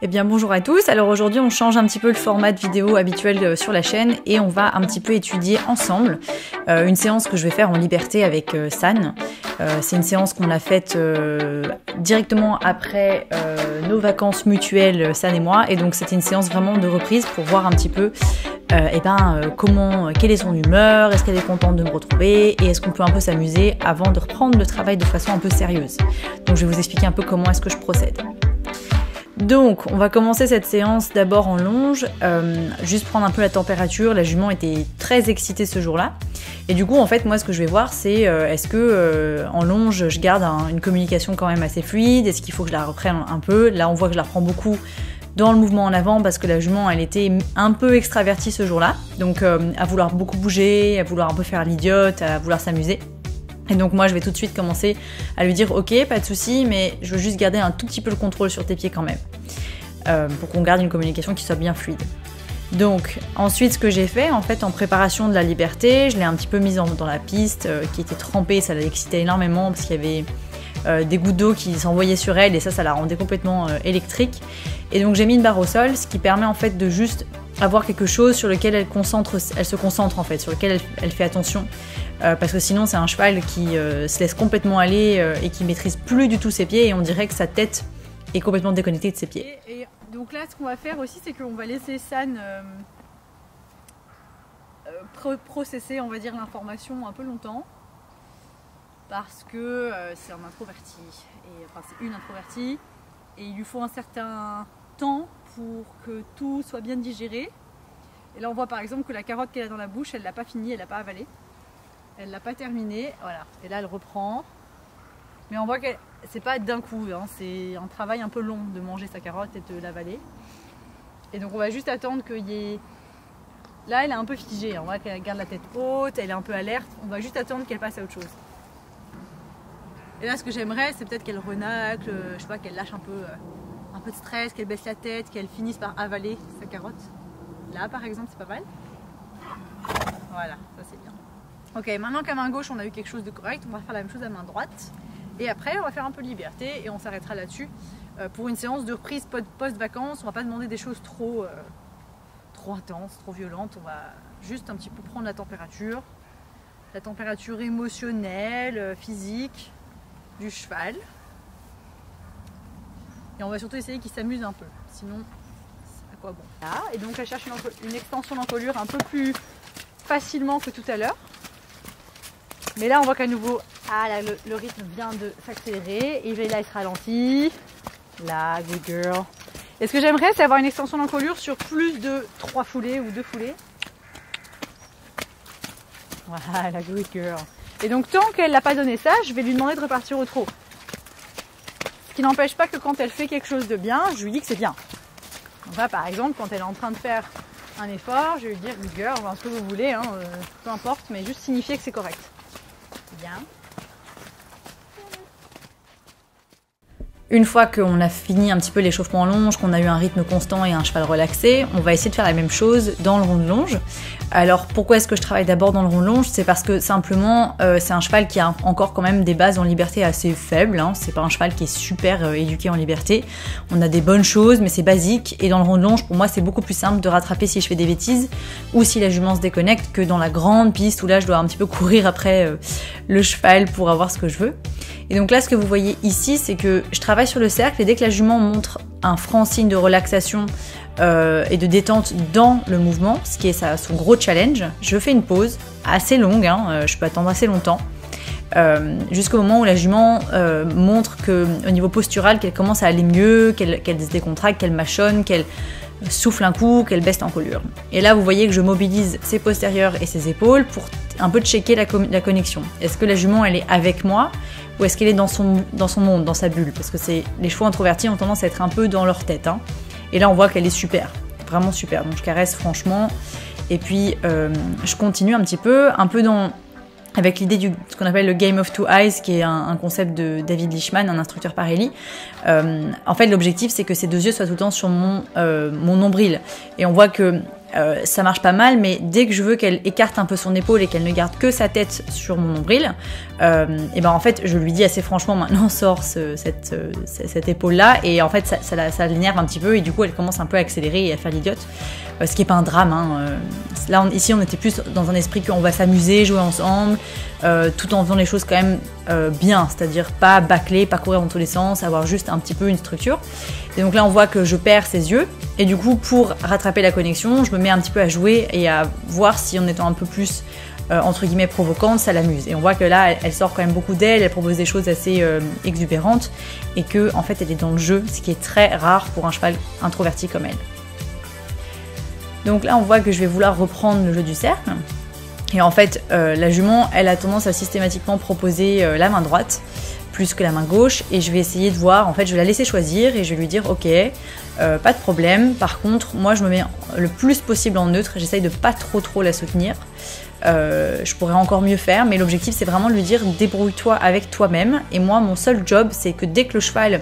Eh bien bonjour à tous, alors aujourd'hui on change un petit peu le format de vidéo habituel sur la chaîne et on va un petit peu étudier ensemble une séance que je vais faire en liberté avec San. C'est une séance qu'on a faite directement après nos vacances mutuelles, San et moi, et donc c'était une séance vraiment de reprise pour voir un petit peu quelle est son humeur, est-ce qu'elle est contente de me retrouver et est-ce qu'on peut un peu s'amuser avant de reprendre le travail de façon un peu sérieuse. Donc je vais vous expliquer un peu comment est-ce que je procède. Donc, on va commencer cette séance d'abord en longe, juste prendre un peu la température. La jument était très excitée ce jour-là. Et du coup, en fait, moi, ce que je vais voir, c'est est-ce que en longe, je garde une communication quand même assez fluide? Est-ce qu'il faut que je la reprenne un peu? Là, on voit que je la reprends beaucoup dans le mouvement en avant parce que la jument, elle était un peu extravertie ce jour-là. Donc, à vouloir beaucoup bouger, à vouloir un peu faire l'idiote, à vouloir s'amuser. Et donc moi je vais tout de suite commencer à lui dire ok, pas de souci, mais je veux juste garder un tout petit peu le contrôle sur tes pieds quand même, pour qu'on garde une communication qui soit bien fluide. Donc ensuite ce que j'ai fait en fait en préparation de la liberté, je l'ai un petit peu mise dans la piste qui était trempée, ça l'excitait énormément parce qu'il y avait des gouttes d'eau qui s'envoyaient sur elle et ça la rendait complètement électrique. Et donc j'ai mis une barre au sol, ce qui permet en fait de juste avoir quelque chose sur lequel elle se concentre en fait, sur lequel elle fait attention. Parce que sinon c'est un cheval qui se laisse complètement aller et qui maîtrise plus du tout ses pieds et on dirait que sa tête est complètement déconnectée de ses pieds. Et donc là ce qu'on va faire aussi c'est qu'on va laisser San processer on va dire l'information un peu longtemps parce que c'est un introverti, c'est une introvertie et il lui faut un certain temps pour que tout soit bien digéré. Et là on voit par exemple que la carotte qu'elle a dans la bouche elle l'a pas finie, elle l'a pas avalée. Elle l'a pas terminé, voilà. Et là elle reprend. Mais on voit que c'est pas d'un coup, hein. C'est un travail un peu long de manger sa carotte et de l'avaler. Et donc on va juste attendre qu'il y ait... Là elle est un peu figée, on voit qu'elle garde la tête haute, elle est un peu alerte. On va juste attendre qu'elle passe à autre chose. Et là ce que j'aimerais c'est peut-être qu'elle renacle, je sais pas, qu'elle lâche un peu de stress, qu'elle baisse la tête, qu'elle finisse par avaler sa carotte. Là par exemple c'est pas mal. Voilà, ça c'est bien. Ok, maintenant qu'à main gauche on a eu quelque chose de correct, on va faire la même chose à main droite. Et après on va faire un peu de liberté et on s'arrêtera là-dessus. Pour une séance de reprise post-vacances, on va pas demander des choses trop intenses, trop violentes. On va juste un petit peu prendre la température émotionnelle, physique du cheval. Et on va surtout essayer qu'il s'amuse un peu, sinon à quoi bon. Là, et donc elle cherche une extension d'encolure un peu plus facilement que tout à l'heure. Mais là on voit qu'à nouveau le rythme vient de s'accélérer et là il se ralentit. Là, good girl. Et ce que j'aimerais c'est avoir une extension d'encolure sur plus de 3 foulées ou 2 foulées. Voilà, good girl. Et donc tant qu'elle n'a pas donné ça, je vais lui demander de repartir au trot. Ce qui n'empêche pas que quand elle fait quelque chose de bien, je lui dis que c'est bien. Donc là par exemple quand elle est en train de faire un effort, je vais lui dire good girl, ce que vous voulez, hein, peu importe, mais juste signifier que c'est correct. Bien. Une fois qu'on a fini un petit peu l'échauffement en longe, qu'on a eu un rythme constant et un cheval relaxé, on va essayer de faire la même chose dans le rond de longe. Alors pourquoi est-ce que je travaille d'abord dans le rond de longe? C'est parce que simplement c'est un cheval qui a encore quand même des bases en liberté assez faibles, hein. C'est pas un cheval qui est super éduqué en liberté. On a des bonnes choses mais c'est basique et dans le rond de longe pour moi c'est beaucoup plus simple de rattraper si je fais des bêtises ou si la jument se déconnecte que dans la grande piste où là je dois un petit peu courir après le cheval pour avoir ce que je veux. Et donc là, ce que vous voyez ici, c'est que je travaille sur le cercle et dès que la jument montre un franc signe de relaxation et de détente dans le mouvement, ce qui est son gros challenge, je fais une pause assez longue, hein, je peux attendre assez longtemps, jusqu'au moment où la jument montre qu'au niveau postural, qu'elle commence à aller mieux, qu'elle se décontracte, qu'elle mâchonne, qu'elle souffle un coup, qu'elle baisse l'encolure. Et là, vous voyez que je mobilise ses postérieurs et ses épaules pour un peu checker la connexion. Est-ce que la jument, elle est avec moi ou est-ce qu'elle est dans son monde, dans sa bulle? Parce que les chevaux introvertis ont tendance à être un peu dans leur tête, hein. Et là, on voit qu'elle est super, vraiment super. Donc, je caresse franchement. Et puis, je continue un peu avec l'idée de ce qu'on appelle le Game of Two Eyes, qui est un concept de David Leishman, un instructeur par Ellie. En fait, l'objectif, c'est que ces deux yeux soient tout le temps sur mon nombril. Et on voit que ça marche pas mal, mais dès que je veux qu'elle écarte un peu son épaule et qu'elle ne garde que sa tête sur mon nombril, et ben en fait je lui dis assez franchement maintenant sors cette épaule là, et en fait ça l'énerve un petit peu et du coup elle commence un peu à accélérer et à faire l'idiote, ce qui est pas un drame, hein. Là ici on était plus dans un esprit qu'on va s'amuser, jouer ensemble, tout en faisant les choses quand même bien, c'est-à-dire pas bâcler, pas courir dans tous les sens, avoir juste un petit peu une structure. Et donc là on voit que je perds ses yeux, et du coup pour rattraper la connexion je me mets un petit peu à jouer et à voir si en étant un peu plus entre guillemets provocante ça l'amuse. Et on voit que là elle sort quand même beaucoup d'elle, elle propose des choses assez exubérantes, et que en fait elle est dans le jeu, ce qui est très rare pour un cheval introverti comme elle. Donc là on voit que je vais vouloir reprendre le jeu du cercle. Et en fait, la jument, elle a tendance à systématiquement proposer la main droite plus que la main gauche, et je vais essayer de voir, en fait, je vais la laisser choisir et je vais lui dire ok, pas de problème. Par contre, moi, je me mets le plus possible en neutre, j'essaye de pas trop la soutenir. Je pourrais encore mieux faire, mais l'objectif, c'est vraiment de lui dire débrouille-toi avec toi-même. Et moi, mon seul job, c'est que dès que le cheval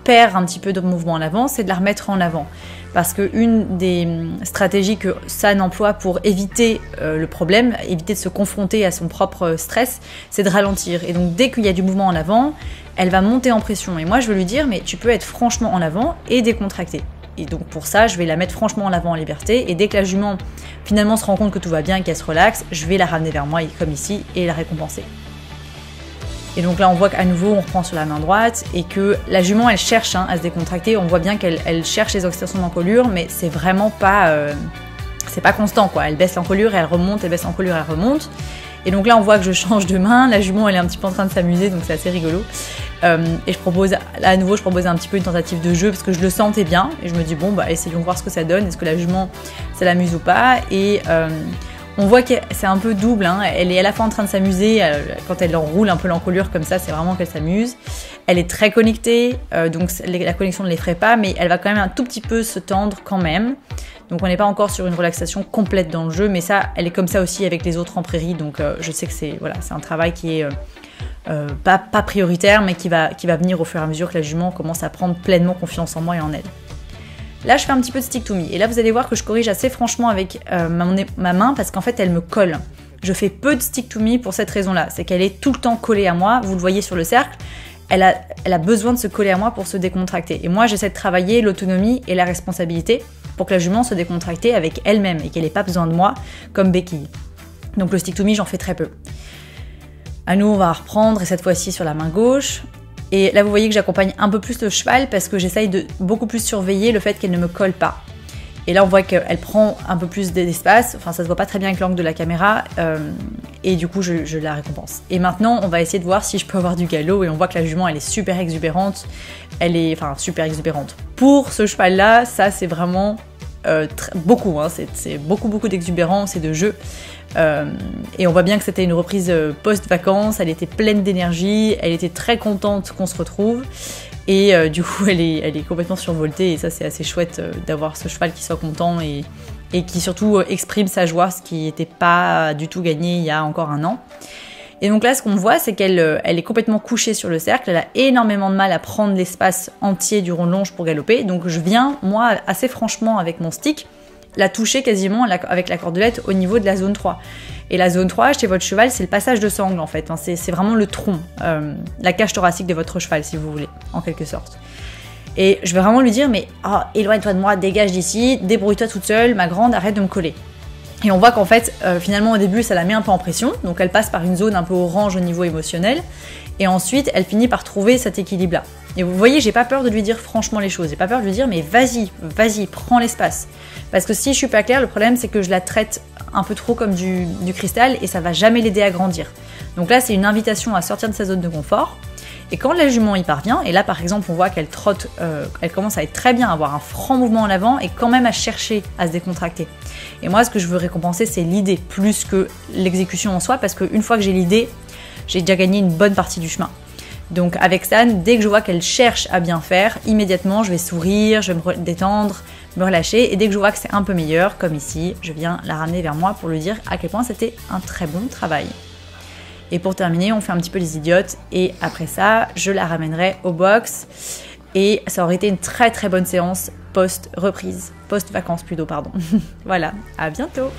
perd un petit peu de mouvement en avant, c'est de la remettre en avant. Parce qu'une des stratégies que San emploie pour éviter le problème, éviter de se confronter à son propre stress, c'est de ralentir. Et donc dès qu'il y a du mouvement en avant, elle va monter en pression. Et moi je veux lui dire, mais tu peux être franchement en avant et décontracté. Et donc pour ça, je vais la mettre franchement en avant en liberté. Et dès que la jument finalement se rend compte que tout va bien et qu'elle se relaxe, je vais la ramener vers moi, comme ici, et la récompenser. Et donc là on voit qu'à nouveau on reprend sur la main droite et que la jument elle cherche à se décontracter, on voit bien qu'elle cherche les extensions d'encolure, mais c'est vraiment pas c'est pas constant quoi, elle baisse l'encolure et elle remonte, elle baisse l'encolure et elle remonte. Et donc là on voit que je change de main, la jument elle est un petit peu en train de s'amuser, donc c'est assez rigolo. Et je propose à nouveau un petit peu une tentative de jeu parce que je le sentais bien et je me dis bon bah essayons de voir ce que ça donne, est-ce que la jument ça l'amuse ou pas. Et on voit que c'est un peu double, hein. Elle est à la fois en train de s'amuser, quand elle enroule un peu l'encolure comme ça, c'est vraiment qu'elle s'amuse. Elle est très connectée, donc la connexion ne l'effraie pas, mais elle va quand même un tout petit peu se tendre quand même. Donc on n'est pas encore sur une relaxation complète dans le jeu, mais ça, elle est comme ça aussi avec les autres en prairie, donc je sais que c'est un travail qui est pas prioritaire, mais qui va venir au fur et à mesure que la jument commence à prendre pleinement confiance en moi et en elle. Là, je fais un petit peu de stick to me. Et là, vous allez voir que je corrige assez franchement avec ma main parce qu'en fait, elle me colle. Je fais peu de stick to me pour cette raison-là. C'est qu'elle est tout le temps collée à moi. Vous le voyez sur le cercle. Elle a besoin de se coller à moi pour se décontracter. Et moi, j'essaie de travailler l'autonomie et la responsabilité pour que la jument se décontracte avec elle-même et qu'elle n'ait pas besoin de moi comme béquille. Donc le stick to me, j'en fais très peu. À nous, on va reprendre, et cette fois-ci sur la main gauche. Et là, vous voyez que j'accompagne un peu plus le cheval parce que j'essaye de beaucoup plus surveiller le fait qu'elle ne me colle pas. Et là, on voit qu'elle prend un peu plus d'espace. Enfin, ça se voit pas très bien avec l'angle de la caméra. Et du coup, je la récompense. Et maintenant, on va essayer de voir si je peux avoir du galop. Et on voit que la jument, elle est super exubérante. Super exubérante. Pour ce cheval-là, ça, c'est vraiment beaucoup. Hein. C'est beaucoup d'exubérance et de jeu. Et on voit bien que c'était une reprise post-vacances, elle était pleine d'énergie, elle était très contente qu'on se retrouve, et du coup elle est complètement survoltée, et ça c'est assez chouette d'avoir ce cheval qui soit content et qui surtout exprime sa joie, ce qui n'était pas du tout gagné il y a encore un an. Et donc là ce qu'on voit c'est qu'elle est complètement couchée sur le cercle, elle a énormément de mal à prendre l'espace entier du rond de longe pour galoper, donc je viens moi assez franchement avec mon stick la toucher quasiment avec la cordelette au niveau de la zone 3. Et la zone 3, chez votre cheval, c'est le passage de sangle en fait. C'est vraiment le tronc, la cage thoracique de votre cheval, si vous voulez, en quelque sorte. Et je vais vraiment lui dire, mais éloigne-toi de moi, dégage d'ici, débrouille-toi toute seule, ma grande, arrête de me coller. Et on voit qu'en fait, finalement, au début, ça la met un peu en pression. Donc elle passe par une zone un peu orange au niveau émotionnel. Et ensuite, elle finit par trouver cet équilibre-là. Et vous voyez, j'ai pas peur de lui dire franchement les choses. J'ai pas peur de lui dire, mais vas-y, prends l'espace. Parce que si je suis pas claire, le problème, c'est que je la traite un peu trop comme du cristal et ça va jamais l'aider à grandir. Donc là, c'est une invitation à sortir de sa zone de confort. Et quand la jument y parvient, et là par exemple on voit qu'elle trotte, elle commence à être très bien, à avoir un franc mouvement en avant et quand même à chercher à se décontracter. Et moi ce que je veux récompenser c'est l'idée plus que l'exécution en soi, parce qu'une fois que j'ai l'idée, j'ai déjà gagné une bonne partie du chemin. Donc avec San, dès que je vois qu'elle cherche à bien faire, immédiatement je vais sourire, je vais me détendre, me relâcher, et dès que je vois que c'est un peu meilleur, comme ici, je viens la ramener vers moi pour lui dire à quel point c'était un très bon travail. Et pour terminer, on fait un petit peu les idiotes, et après ça, je la ramènerai au box, et ça aurait été une très très bonne séance post-reprise, post-vacances plutôt, pardon. Voilà, à bientôt!